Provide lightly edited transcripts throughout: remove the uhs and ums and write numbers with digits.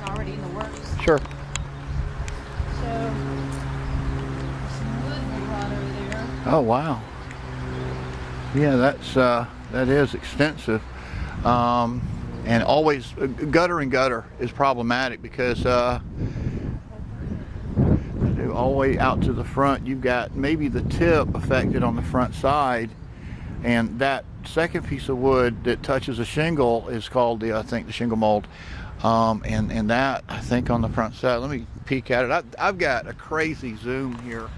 already in the works. Sure. So, some wood we brought over there. Oh wow. Yeah, that is extensive. And always gutter and gutter is problematic because all the way out to the front you've got maybe the tip affected on the front side, and that second piece of wood that touches a shingle is called I think the shingle mold, and that I think on the front side. Let me peek at it. I've got a crazy zoom here,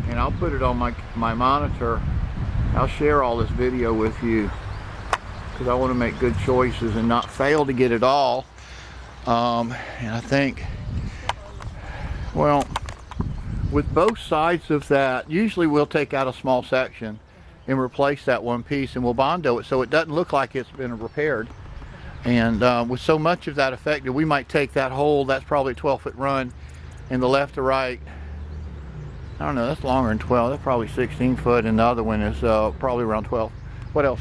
and I'll put it on my monitor. I'll share all this video with you because I want to make good choices and not fail to get it all. And I think, well, with both sides of that, usually we'll take out a small section and replace that one piece, and we'll Bondo it so it doesn't look like it's been repaired. And with so much of that affected, we might take that hole, that's probably a 12-foot run, and the left to right, I don't know, that's longer than 12, that's probably 16 foot, and the other one is probably around 12. What else?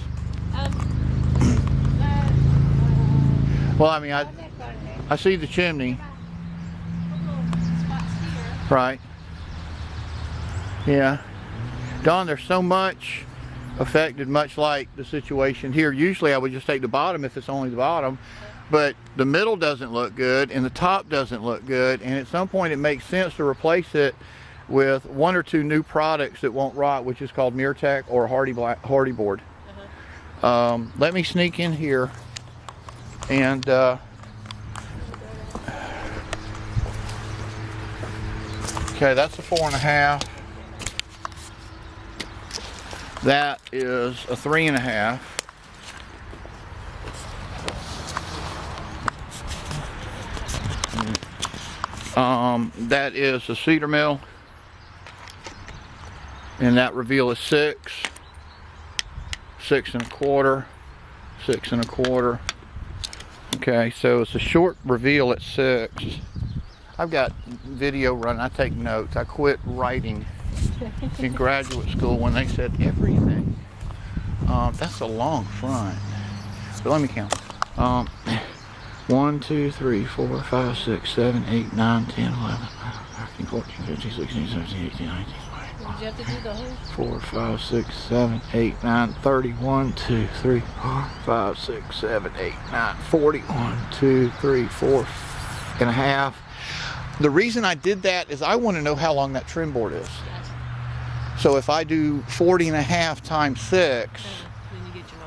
Well, I mean, I see the chimney. Right. Yeah. Don, there's so much affected, much like the situation here. Usually I would just take the bottom if it's only the bottom, but the middle doesn't look good and the top doesn't look good, and at some point it makes sense to replace it with one or two new products that won't rot, which is called Mirtec or Hardy board. Let me sneak in here and okay, that's a 4.5. That is a 3.5. That is a cedar mill, and that reveal is 6, 6.25, 6.25. Okay, so it's a short reveal at 6. I've got video running. I take notes. I quit writing in graduate school when they said everything. That's a long front. But let me count. 1, 2, 3, 4, 5, 6, 7, 8, 9, 10, 11, 13, 14, 15, 16, 17, 18, 19, 20. Did you have to do the whole? 4, 5, 6, 7, 8, 9, 30, 1, 2, 3, 4, 5, 6, 7, 8, 9, 40, 1, 2, 3, 4.5. The reason I did that is I want to know how long that trim board is. So if I do 40.5 times 6,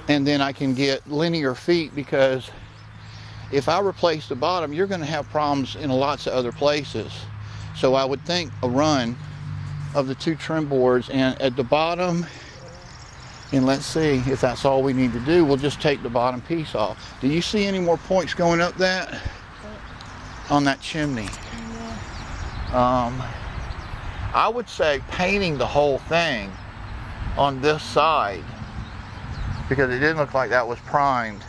and then I can get linear feet, because if I replace the bottom, you're going to have problems in lots of other places. So I would think a run of the 2 trim boards, and at the bottom, and let's see if that's all we need to do, we'll just take the bottom piece off. Do you see any more points going up that on that chimney? I would say painting the whole thing on this side, because it didn't look like that was primed.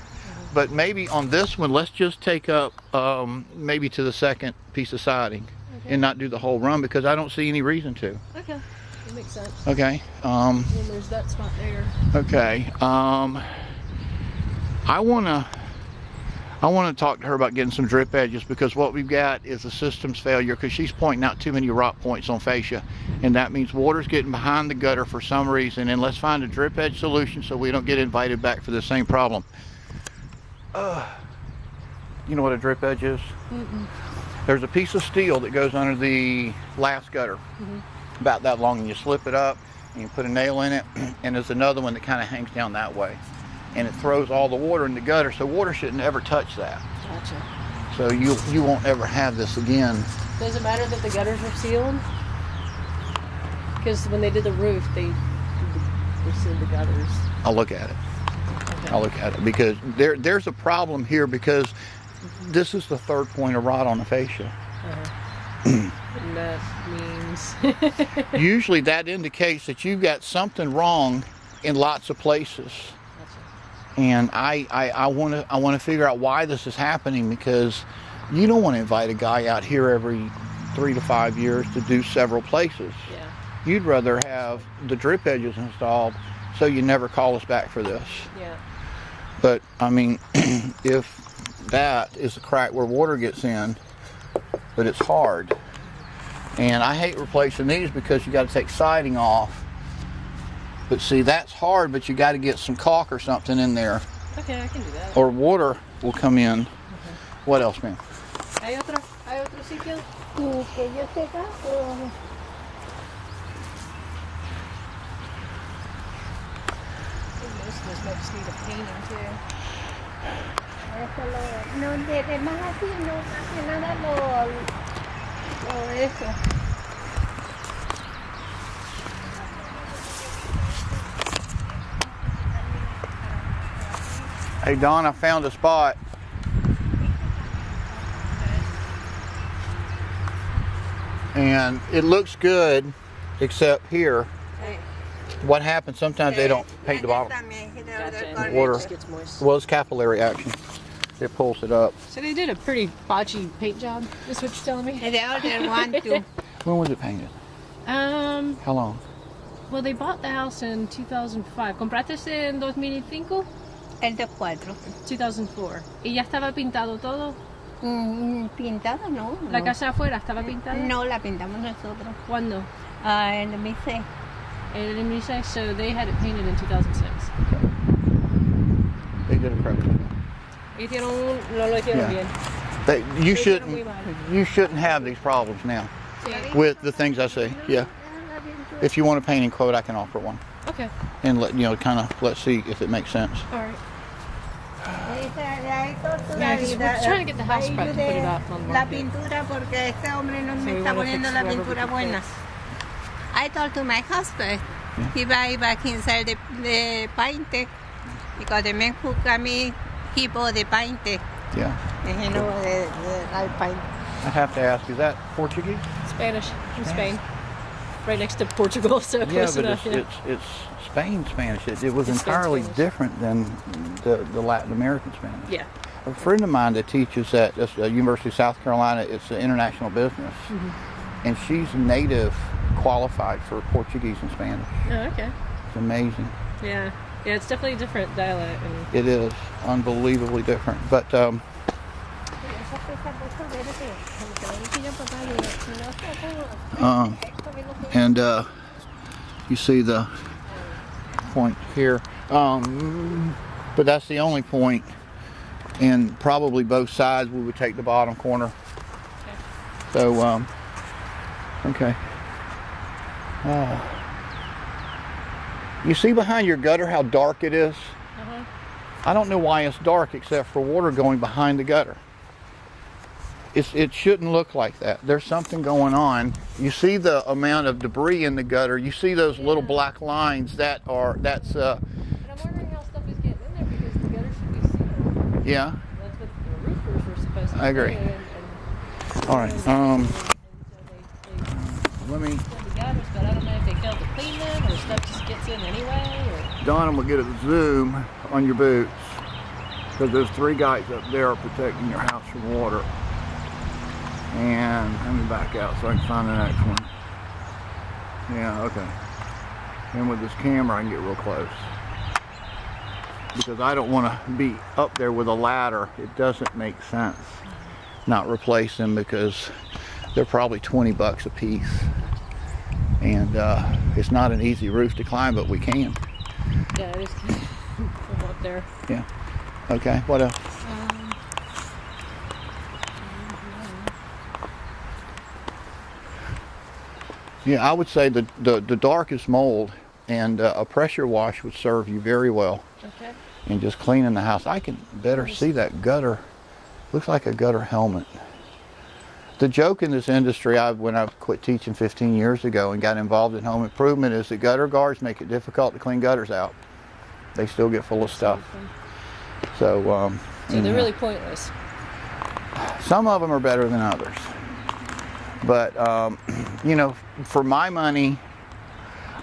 But maybe on this one, let's just take up maybe to the second piece of siding, and not do the whole run, because I don't see any reason to. Okay, that makes sense. Okay. And there's that spot there. Okay. I want to talk to her about getting some drip edges, because what we've got is a systems failure, because she's pointing out too many rot points on fascia, and that means water's getting behind the gutter for some reason. And let's find a drip edge solution so we don't get invited back for the same problem. You know what a drip edge is? There's a piece of steel that goes under the last gutter, about that long, and you slip it up and you put a nail in it, and there's another one that kind of hangs down that way, and it throws all the water in the gutter, so water shouldn't ever touch that. Gotcha. So you won't ever have this again. Does it matter that the gutters are sealed? Because when they did the roof, they sealed the gutters. I'll look at it. Okay. I'll look at it, because there's a problem here, because this is the 3rd point of rot on the fascia. And that means Usually that indicates that you've got something wrong in lots of places. And I want to figure out why this is happening, because you don't want to invite a guy out here every 3 to 5 years to do several places. Yeah. You'd rather have the drip edges installed so you never call us back for this. Yeah. But I mean, if that is a crack where water gets in, but it's hard. And I hate replacing these because you got to take siding off. But see, that's hard, but you got to get some caulk or something in there. Okay, I can do that. Or water will come in. Okay. What else, ma'am? ¿Hay otro sitio? Y que yo sepa, Most of this might just need a painting too. eso no, de más así, no, más que nada lo eso. Hey, Don, I found a spot. And it looks good, except here. Hey. What happens, sometimes they don't paint the bottom. Gotcha. Water. It just gets moist. Well, it's capillary action. It pulls it up. So they did a pretty botchy paint job, is what you're telling me? The other one too. When was it painted? How long? Well, they bought the house in 2005. ¿Compraste en 2005? El de 4. 2004. ¿Y ya estaba pintado todo? Pintado no. ¿La casa afuera estaba pintada? No, la pintamos nosotros. ¿Cuándo? En el Mise. In 2006, so they had it painted in 2006. They did a credit. No lo hicieron bien. You shouldn't have these problems now with the things I say. Yeah. If you want a painting quote, I can offer one. Okay. And let's see if it makes sense. All right. Yeah, we're trying to get the house prepped to put it up on the La market. pintura porque este hombre no me we está wanna poniendo fix la whoever we pintura can buena. fix. I told to my husband, he buy back inside the paint because the man who got me, he bought the paint. Yeah. And he know the paint. I have to ask, is that Portuguese? Spanish in Spain. Right next to Portugal, so Yeah, close but enough. it's Spain Spanish. It was It's Spain entirely Spanish. different than the Latin American Spanish. Yeah. A friend of mine that teaches at University of South Carolina, it's an international business, and she's native qualified for Portuguese and Spanish. Oh, okay. It's amazing. Yeah. Yeah, it's definitely a different dialect. And It is unbelievably different. But you see the point here, but that's the only point. And probably both sides we would take the bottom corner. So okay. You see behind your gutter how dark it is? I don't know why it's dark except for water going behind the gutter. It shouldn't look like that. There's something going on. You see the amount of debris in the gutter. You see those little black lines that's But I'm wondering how stuff is getting in there because the gutter should be sealed. yeah. That's what the roofers were supposed to do. I agree. And All right. so Let me, they the gutters, but I don't know if they failed to clean them or stuff just gets in anyway. Or... Don, I'm gonna get a zoom on your boots because there's 3 guys up there protecting your house from water. And let me back out so I can find the next one. Yeah, okay. And with this camera I can get real close. Because I don't want to be up there with a ladder. It doesn't make sense not replace them because they're probably 20 bucks a piece. And it's not an easy roof to climb, but we can. Yeah, it is from up there. Yeah. Okay, what else? Yeah, I would say the darkest mold and a pressure wash would serve you very well. Okay. And just cleaning the house. I can better see that gutter. Looks like a gutter helmet. The joke in this industry, when I quit teaching 15 years ago and got involved in home improvement, is that gutter guards make it difficult to clean gutters out. They still get full of stuff. So they're really pointless. some of them are better than others. But, you know, for my money,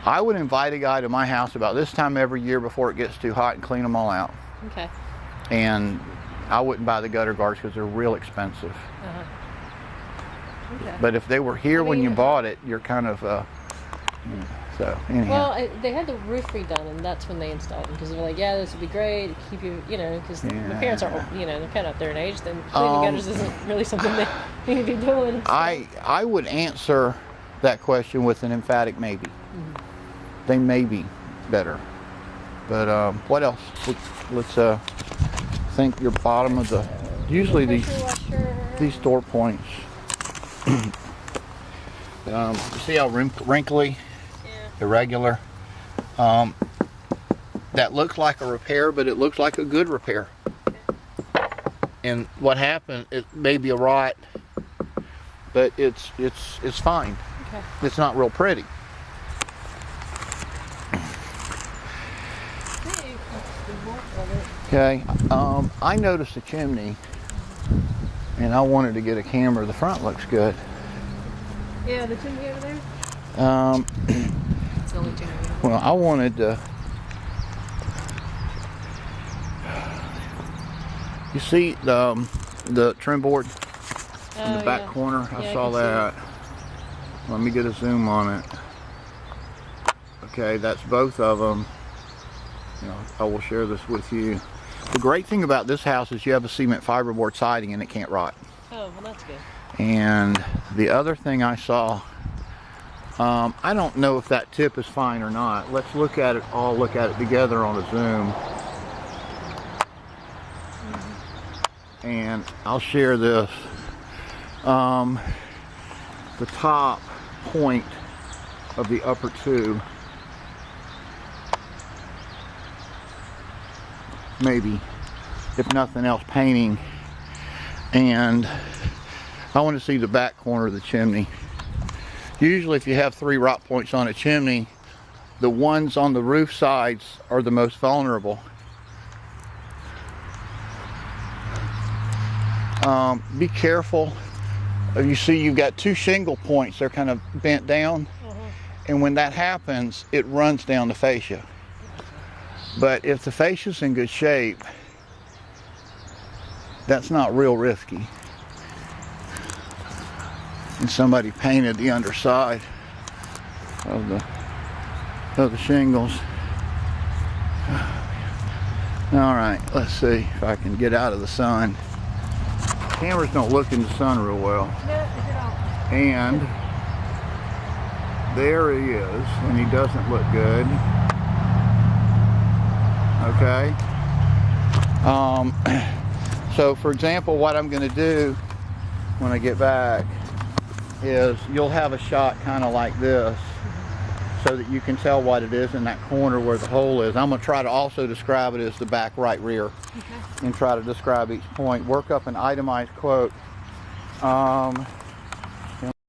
I would invite a guy to my house about this time every year before it gets too hot and clean them all out. Okay. And I wouldn't buy the gutter guards because they're real expensive. Okay. But if they were here when you bought it, you're kind of, you know, So anyhow. Well, they had the roof redone, and that's when they installed them because they were like, "Yeah, this would be great to keep you, you know," because my parents are, you know, they're kind of up there in age. Then cleaning gutters isn't really something they need to be doing. So. I would answer that question with an emphatic maybe. They may be better, but what else? Let's think your bottom of the. Usually these door points. You see how wrinkly? Irregular. That looks like a repair, but it looks like a good repair. And what happened, it may be a rot, but it's fine. Okay. It's not real pretty. Okay. I noticed a chimney, and I wanted to get a camera. The front looks good. Yeah, the chimney over there. It's the only chimney. Well, I wanted to. You see the trim board in the back corner? I saw that. Let me get a zoom on it. Okay, that's both of them. You know, I will share this with you. The great thing about this house is you have a cement fiberboard siding and it can't rot. Oh, well, that's good. And the other thing I saw, I don't know if that tip is fine or not. Let's look at it all, look at it together on a zoom. And I'll share this. The top point of the upper two, maybe, if nothing else, painting. And I want to see the back corner of the chimney. Usually if you have 3 rot points on a chimney, the ones on the roof sides are the most vulnerable. Be careful. You see you've got 2 shingle points, they're kind of bent down. And when that happens, it runs down the fascia. But if the fascia's in good shape, that's not real risky. And somebody painted the underside of the shingles. All right, let's see if I can get out of the sun. Cameras don't look in the sun real well. And there he is, and he doesn't look good. Okay. So for example, what I'm going to do when I get back is you'll have a shot kind of like this so that you can tell what it is in that corner where the hole is. I'm going to try to also describe it as the back right rear. Okay. And try to describe each point. Work up an itemized quote.